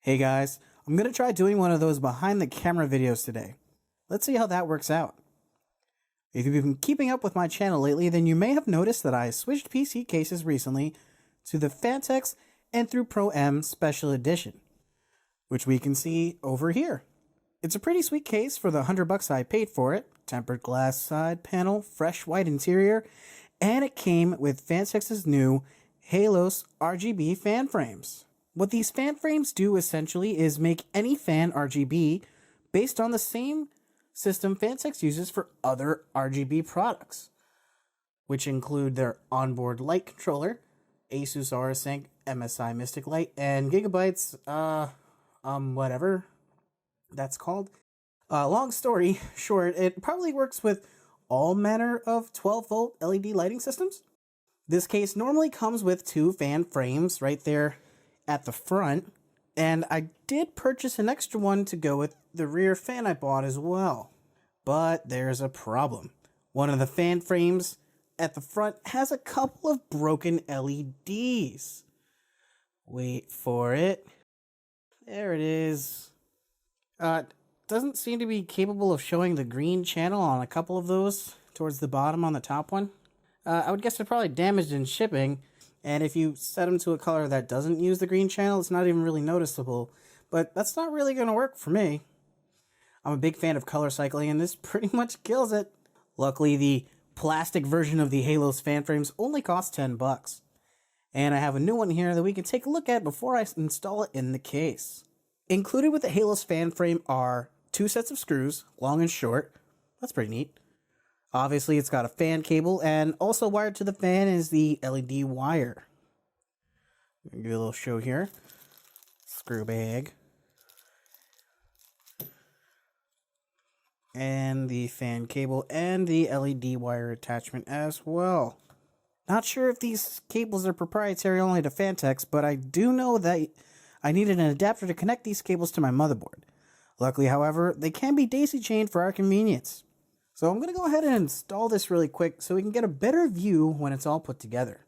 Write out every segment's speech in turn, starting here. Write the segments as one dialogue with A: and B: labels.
A: Hey guys, I'm going to try doing one of those behind the camera videos today. Let's see how that works out. If you've been keeping up with my channel lately, then you may have noticed that I switched PC cases recently to the Phanteks N Pro M Special Edition, which we can see over here. It's a pretty sweet case for the $100 I paid for it. Tempered glass side panel, fresh white interior, and it came with Phanteks' new Halos RGB fan frames. What these fan frames do essentially is make any fan RGB based on the same system Phanteks uses for other RGB products, which include their onboard light controller, Asus Aurosync MSI Mystic Light, and Gigabyte's, whatever that's called. Long story short, it probably works with all manner of 12-volt LED lighting systems. This case normally comes with two fan frames right there at the front, and I did purchase an extra one to go with the rear fan I bought as well. But there's a problem. One of the fan frames at the front has a couple of broken LEDs. Wait for it. There it is. Doesn't seem to be capable of showing the green channel on a couple of those towards the bottom on the top one. I would guess they're probably damaged in shipping, and if you set them to a color that doesn't use the green channel, it's not even really noticeable. But that's not really going to work for me. I'm a big fan of color cycling, and this pretty much kills it. Luckily, the plastic version of the Halos fan frames only costs $10. And I have a new one here that we can take a look at before I install it in the case. Included with the Halos fan frame are two sets of screws, long and short. That's pretty neat. Obviously, it's got a fan cable, and also wired to the fan is the LED wire. Give you a little show here. Screw bag. And the fan cable and the LED wire attachment as well. Not sure if these cables are proprietary only to Phanteks, but I do know that I needed an adapter to connect these cables to my motherboard. Luckily, however, they can be daisy chained for our convenience. So I'm going to go ahead and install this really quick so we can get a better view when it's all put together.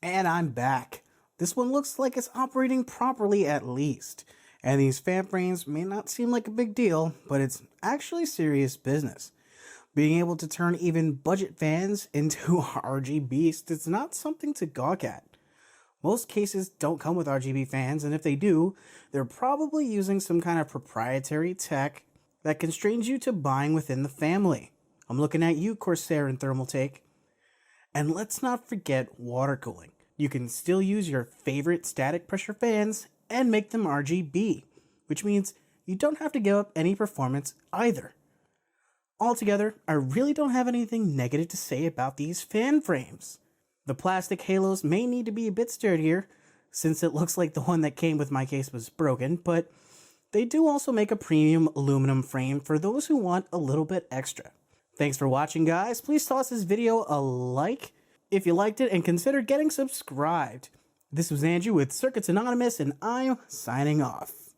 A: And I'm back. This one looks like it's operating properly at least. And these fan frames may not seem like a big deal, but it's actually serious business. Being able to turn even budget fans into RGB beasts is not something to gawk at. Most cases don't come with RGB fans, and if they do, they're probably using some kind of proprietary tech that constrains you to buying within the family. I'm looking at you, Corsair and Thermaltake. And let's not forget water cooling. You can still use your favorite static pressure fans and make them RGB, which means you don't have to give up any performance either. Altogether, I really don't have anything negative to say about these fan frames. The plastic halos may need to be a bit sturdier, since it looks like the one that came with my case was broken, but they do also make a premium aluminum frame for those who want a little bit extra. Thanks for watching, guys. Please toss this video a like if you liked it and consider getting subscribed. This was Andrew with Circuits Anonymous, and I'm signing off.